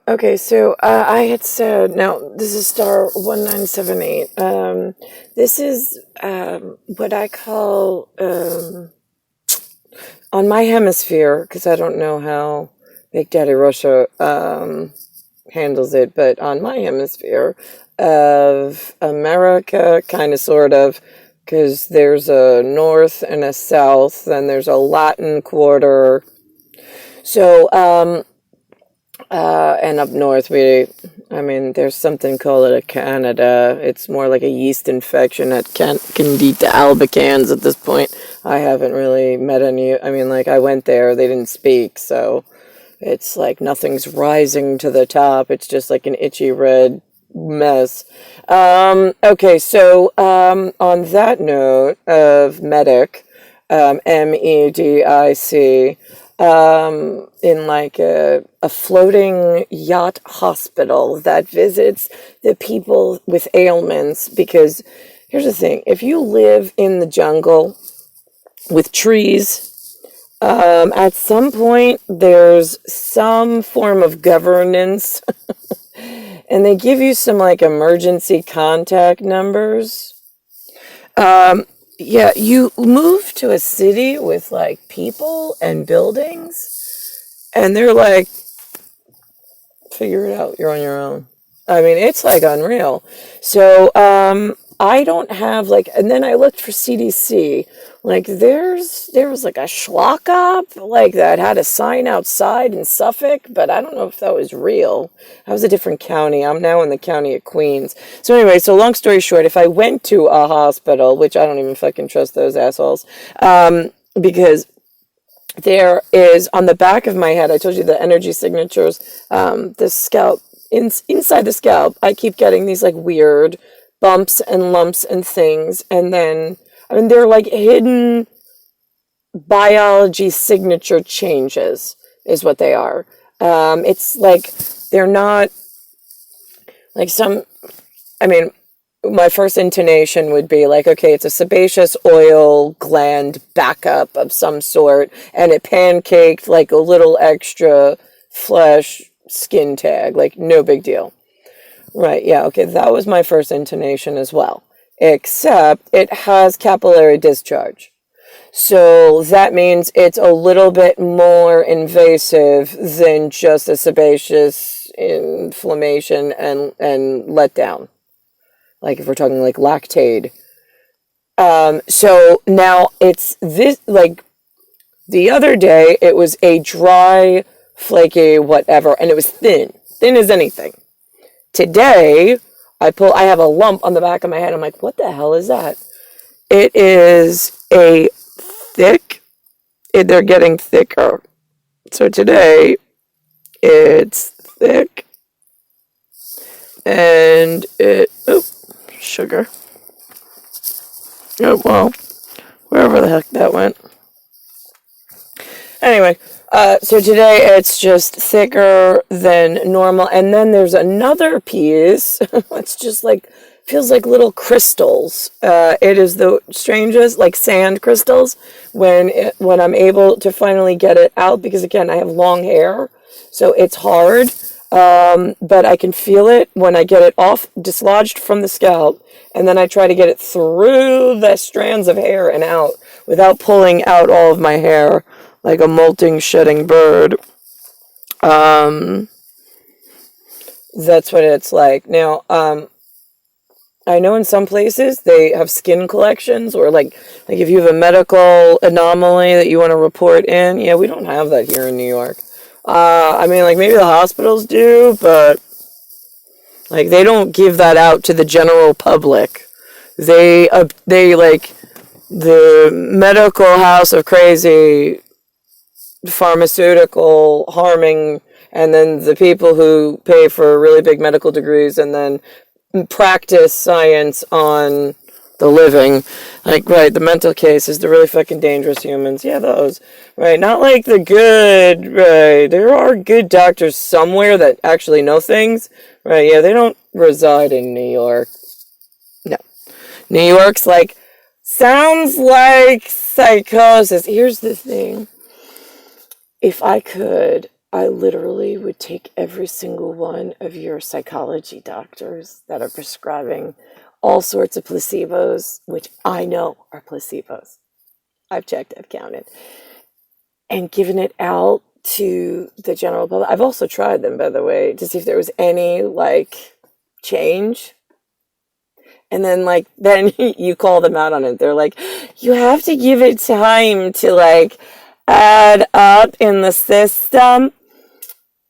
Okay, so I had said, now this is star 1978. This is what I call on my hemisphere, because I don't know how Big Daddy Russia handles it, but on my hemisphere of America, kind of, sort of, because there's a north and a south, then there's a Latin quarter. So, and up north, there's something called a Canada. It's more like a yeast infection at Candida albicans at this point. I haven't really met any. I went there, they didn't speak, so it's like nothing's rising to the top. It's just like an itchy red mess. Okay, so on that note of medic, MEDIC, in like a floating yacht hospital that visits the people with ailments. Because here's the thing, if you live in the jungle with trees, at some point there's some form of governance and they give you some like emergency contact numbers. Yeah, you move to a city with like people and buildings, and they're like, figure it out, you're on your own. It's like unreal. So, I don't have like, and then I looked for CDC. Like, there was like a schlock up, like that had a sign outside in Suffolk, but I don't know if that was real. That was a different county. I'm now in the county of Queens. So anyway, so long story short, if I went to a hospital, which I don't even fucking trust those assholes, because there is on the back of my head, I told you the energy signatures, the scalp, inside the scalp, I keep getting these like weird bumps and lumps and things. And then, they're like hidden biology signature changes is what they are. It's like, they're not like my first intonation would be like, okay, it's a sebaceous oil gland backup of some sort, and it pancaked like a little extra flesh skin tag, like no big deal. Right, yeah, okay, that was my first intonation as well, except it has capillary discharge. So that means it's a little bit more invasive than just a sebaceous inflammation and letdown. Like if we're talking like lactate. So now it's this, like the other day it was a dry, flaky, whatever, and it was thin as anything. Today, I have a lump on the back of my head. I'm like, what the hell is that? It is a thick, they're getting thicker. So today, it's thick, and sugar. Oh, well, wherever the heck that went. Anyway, so today it's just thicker than normal. And then there's another piece. It's just like, feels like little crystals. It is the strangest, like sand crystals, when I'm able to finally get it out. Because again, I have long hair, so it's hard. But I can feel it when I get it off, dislodged from the scalp. And then I try to get it through the strands of hair and out without pulling out all of my hair like a molting, shedding bird. That's what it's like. Now, I know in some places they have skin collections, or like if you have a medical anomaly that you want to report in. Yeah, we don't have that here in New York. Like maybe the hospitals do, but like they don't give that out to the general public. They like the medical house of crazy, pharmaceutical harming, and then the people who pay for really big medical degrees and then practice science on the living. Like, right, the mental cases, the really fucking dangerous humans. Yeah, those. Right, not like the good, right. There are good doctors somewhere that actually know things. Right, yeah, they don't reside in New York. No. New York's like, sounds like psychosis. Here's the thing. If I could, I literally would take every single one of your psychology doctors that are prescribing all sorts of placebos, which I know are placebos. I've checked, I've counted, and given it out to the general public. I've also tried them, by the way, to see if there was any, like, change. And then, like, then you call them out on it. They're like, you have to give it time to, like, add up in the system.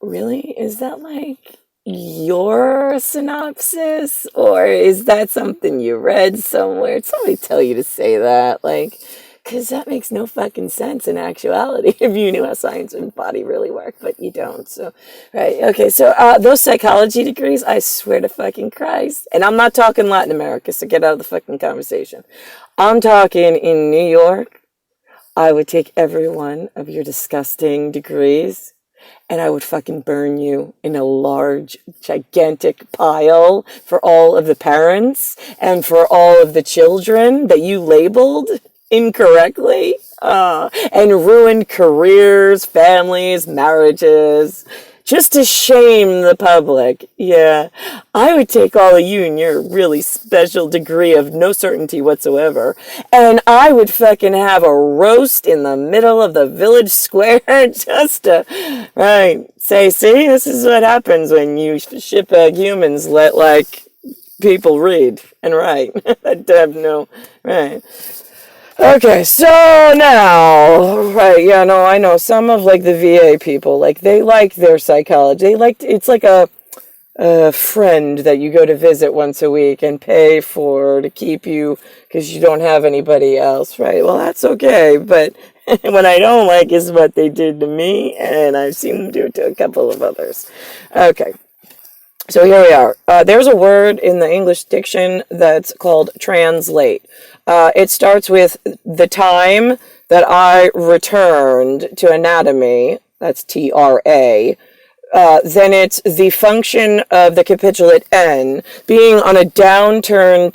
Really? Is that, like, your synopsis? Or is that something you read somewhere? Did somebody tell you to say that? Like, because that makes no fucking sense in actuality if you knew how science and body really work, but you don't. So, right. Okay. So, those psychology degrees, I swear to fucking Christ. And I'm not talking Latin America, so get out of the fucking conversation. I'm talking in New York. I would take every one of your disgusting degrees and I would fucking burn you in a large, gigantic pile for all of the parents and for all of the children that you labeled incorrectly, and ruined careers, families, marriages, just to shame the public. Yeah, I would take all of you and your really special degree of no certainty whatsoever, and I would fucking have a roast in the middle of the village square just to, right, say, see, this is what happens when you shitbag humans let, like, people read and write. I have no, right. Okay, so now, right, yeah, no, I know some of, like, the VA people, like, they like their psychology. They like, it's like a friend that you go to visit once a week and pay for to keep you because you don't have anybody else, right? Well, that's okay, but what I don't like is what they did to me, and I've seen them do it to a couple of others. Okay. So here we are. There's a word in the English diction that's called translate. It starts with the time that I returned to anatomy. That's TRA. Then it's the function of the capitulate N being on a downturn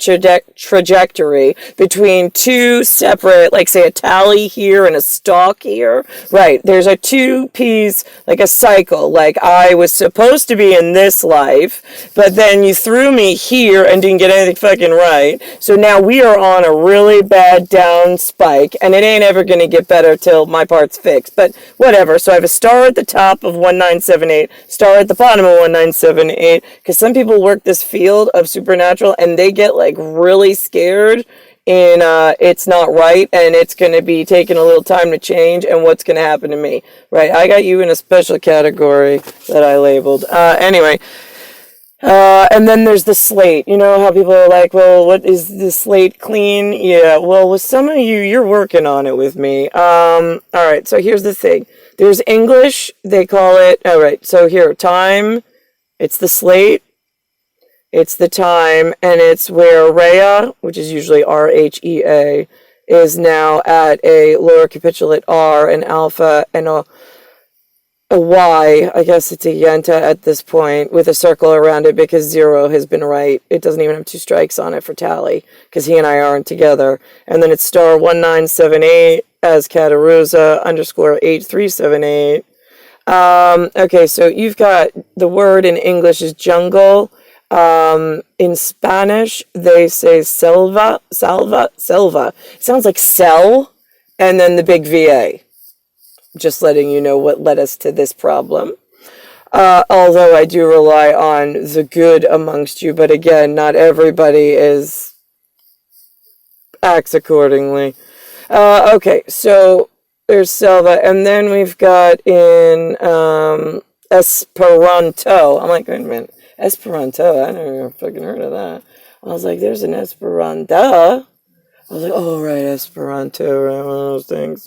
trajectory between two separate, like, say, a tally here and a stalk here. Right, there's a two-piece, like a cycle. Like, I was supposed to be in this life, but then you threw me here and didn't get anything fucking right. So now we are on a really bad down spike, and it ain't ever going to get better till my part's fixed. But whatever, so I have a star at the top of 1978. Star at the bottom of 1978, because some people work this field of supernatural and they get, like, really scared in it's not right and it's going to be taking a little time to change and what's going to happen to me, right? I got you in a special category that I labeled. Anyway, and then there's the slate. You know how people are like, well, what is the slate clean? Yeah, well, with some of you, you're working on it with me. All right, so here's the thing. There's English, they call it, all right, so here, time, it's the slate, it's the time, and it's where Rhea, which is usually RHEA, is now at a lower capitulate R, an alpha, and a Y, I guess it's a yenta at this point, with a circle around it because 0 has been right. It doesn't even have 2 strikes on it for tally, because he and I aren't together. And then it's star 1978 as Cataruza _ 8378. Okay, so you've got the word in English is jungle. In Spanish, they say selva. It sounds like cell, and then the big VA. Just letting you know what led us to this problem. Although I do rely on the good amongst you, but again, not everybody acts accordingly. Okay, so there's Selva, and then we've got in Esperanto. I'm like, wait a minute, Esperanto? I never fucking heard of that. I was like, there's an Esperanto. I was like, oh, right, Esperanto, right, one of those things.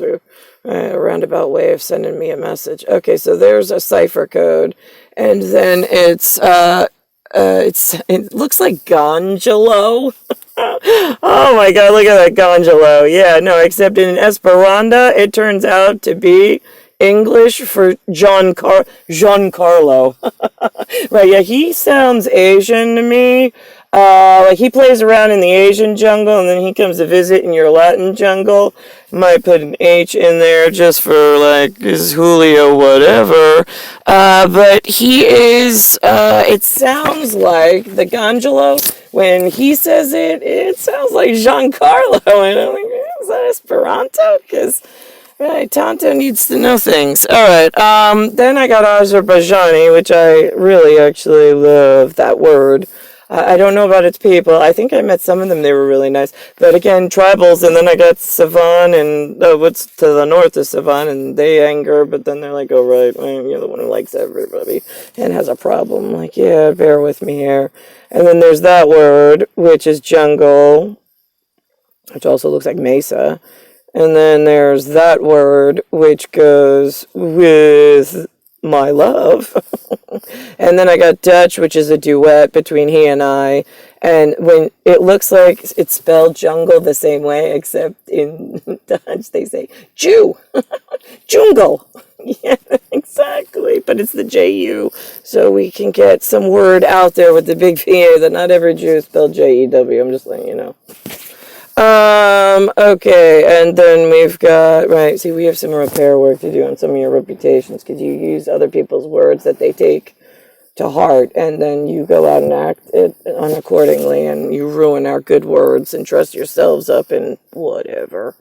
A roundabout way of sending me a message. Okay, so there's a cipher code, and then it looks like Gongelo. Oh my god, look at that Gongelo. Yeah, no, except in Esperanto, it turns out to be English for Giancarlo. Right, yeah, he sounds Asian to me. Like he plays around in the Asian jungle and then he comes to visit in your Latin jungle. Might put an H in there just for like his Julio whatever. But he is, it sounds like the Gangelo, when he says it, it sounds like Giancarlo. And I'm like, is that Esperanto? Because right, Tonto needs to know things. All right. Then I got Azerbaijani, which I really actually love that word. I don't know about its people. I think I met some of them. They were really nice. But again, tribals. And then I got Savan and what's to the north of Savan, and they anger. But then they're like, "Oh right, well, you're the one who likes everybody and has a problem." Like, yeah, bear with me here. And then there's that word, which is jungle, which also looks like mesa. And then there's that word, which goes with my love. And then I got Dutch, which is a duet between he and I. And when it looks like it's spelled jungle the same way, except in Dutch they say Jew, jungle. Yeah, exactly. But it's the J-U. So we can get some word out there with the big V that not every Jew is spelled J-E-W. I'm just letting you know. Okay, and then we've got, right, see, we have some repair work to do on some of your reputations, because you use other people's words that they take to heart, and then you go out and act it on accordingly, and you ruin our good words and dress yourselves up in whatever.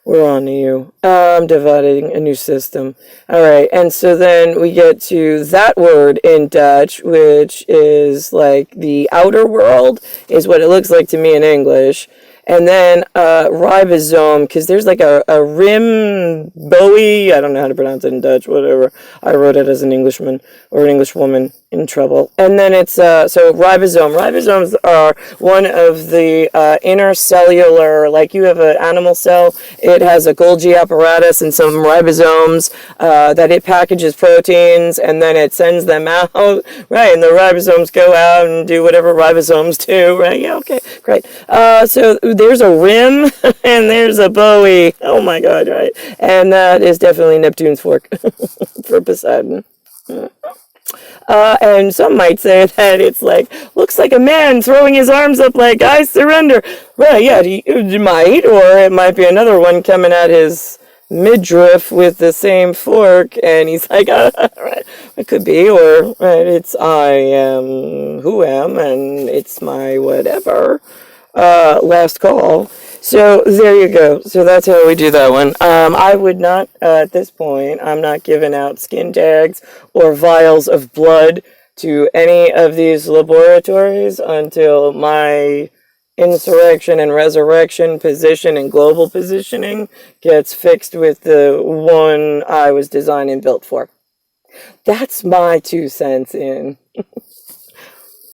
We're on to you. I'm dividing a new system. All right, and so then we get to that word in Dutch, which is like the outer world, is what it looks like to me in English. And then ribosome, because there's like a rim Bowie, I don't know how to pronounce it in Dutch, whatever. I wrote it as an Englishman or an English woman in trouble. And then it's, so ribosome. Ribosomes are one of the intercellular, like you have an animal cell, it has a Golgi apparatus and some ribosomes that it packages proteins and then it sends them out, right? And the ribosomes go out and do whatever ribosomes do, right? Yeah, okay, great. So there's a rim and there's a Bowie. Oh my God, right? And that is definitely Neptune's fork for Poseidon. And some might say that it's like, looks like a man throwing his arms up like, I surrender. Right, yeah, you might, or it might be another one coming at his midriff with the same fork, and he's like, right, it could be, or, right, it's I am who am, and it's my whatever. Last call. So there you go. So that's how we do that one. I would not, at this point, I'm not giving out skin tags or vials of blood to any of these laboratories until my insurrection and resurrection position and global positioning gets fixed with the one I was designed and built for. That's my 2 cents in.